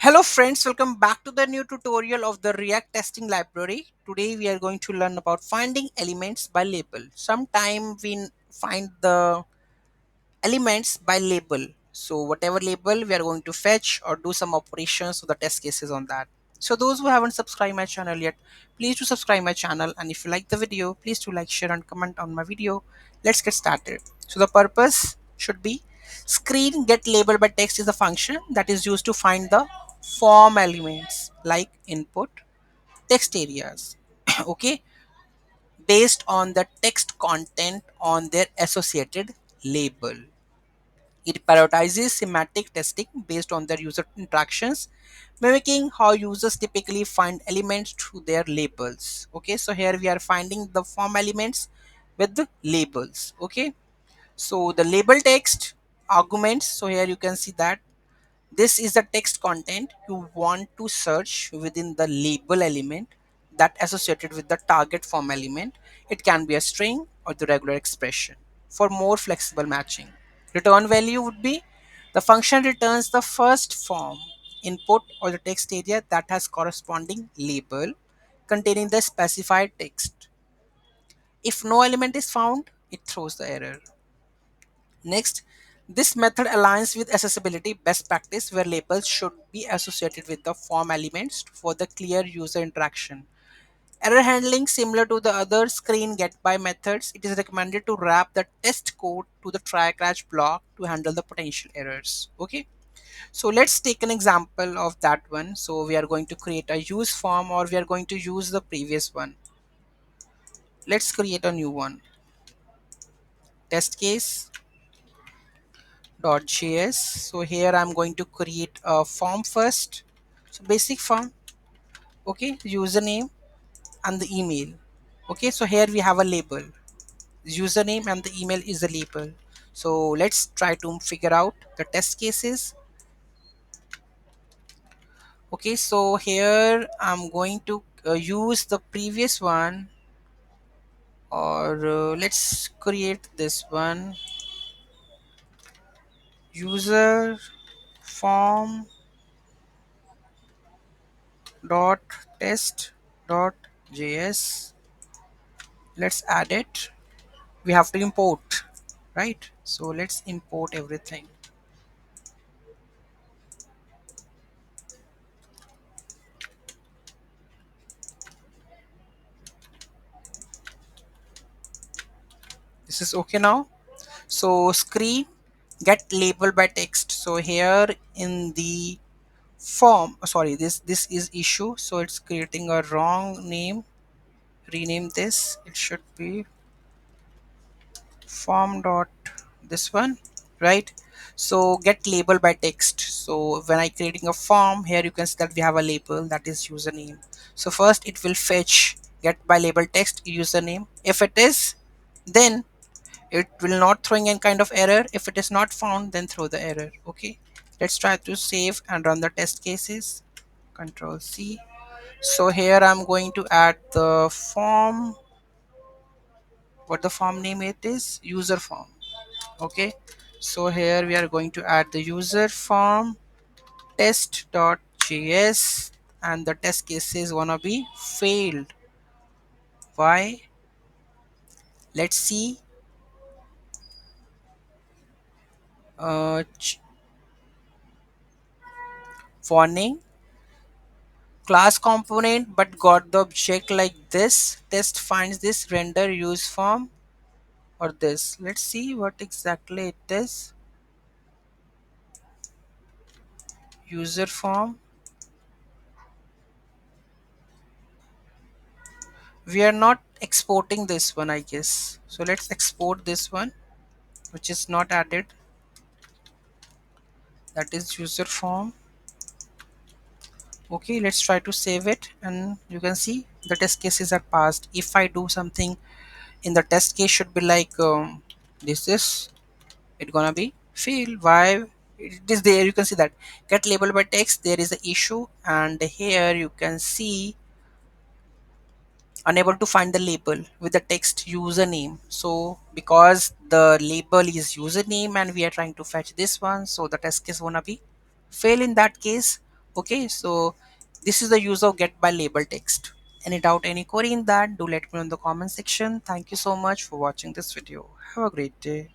Hello friends, welcome back to the new tutorial of the React testing library. Today we are going to learn about finding elements by label. Sometime we find the elements by label. So whatever label we are going to fetch or do some operations or the test cases on that. So those who haven't subscribed my channel yet, please do subscribe my channel, and if you like the video, please do like, share and comment on my video. Let's get started. So the purpose should be screen get labeled by text is a function that is used to find the form elements like input text areas okay, based on the text content on their associated label. It prioritizes semantic testing based on their user interactions, mimicking how users typically find elements through their labels. Okay, so here we are finding the form elements with the labels. Okay, so the label text arguments. So here you can see that this is the text content you want to search within the label element that associated with the target form element. It can be a string or the regular expression for more flexible matching. Return value would be the function returns the first form input or the text area that has corresponding label containing the specified text. If no element is found, it throws the error. Next, this method aligns with accessibility best practice where labels should be associated with the form elements for the clear user interaction. Error handling similar to the other screen get by methods, it is recommended to wrap the test code to the try catch block to handle the potential errors. Okay, so let's take an example of that one. So we are going to create a use form, or we are going to use the previous one. Let's create a new one. Test case .js. So here I'm going to create a form first. So basic form, okay, username and the email. Okay, so here we have a label. Username and the email is a label. So let's try to figure out the test cases. Okay, so here I'm going to use the previous one, or let's create this one. User form dot test dot js. Let's add it. We have to import, right? So let's import everything. This is okay now. So screen get labeled by text. So here in the form, sorry, this is issue, so it's creating a wrong name. Rename this. It should be form dot this one, right? So get label by text. So when I creating a form, here you can see that we have a label that is username. So first it will fetch get by label text username. If it is, then it will not throwing any kind of error. If it is not found, then throw the error. Okay, let's try to save and run the test cases. Control C. So here I'm going to add the form. What the form name it is? User form. Okay, so here we are going to add the user form test.js, and the test cases wanna be failed. Why? Let's see. uh, ch- Warning, class component but got the object like this. Test finds this render use form or this. Let's see what exactly it is. User form. We are not exporting this one, I guess. So let's export this one, which is not added. That is user form. Okay, let's try to save it, and you can see the test cases are passed. If I do something in the test case, should be like this is it gonna be fail. Why? It is there, you can see that get labeled by text, there is an issue, and here you can see unable to find the label with the text username. So because the label is username and we are trying to fetch this one, so the test case wanna be fail in that case. Okay, so this is the use of get by label text. Any doubt, any query in that, do let me know in the comment section. Thank you so much for watching this video. Have a great day.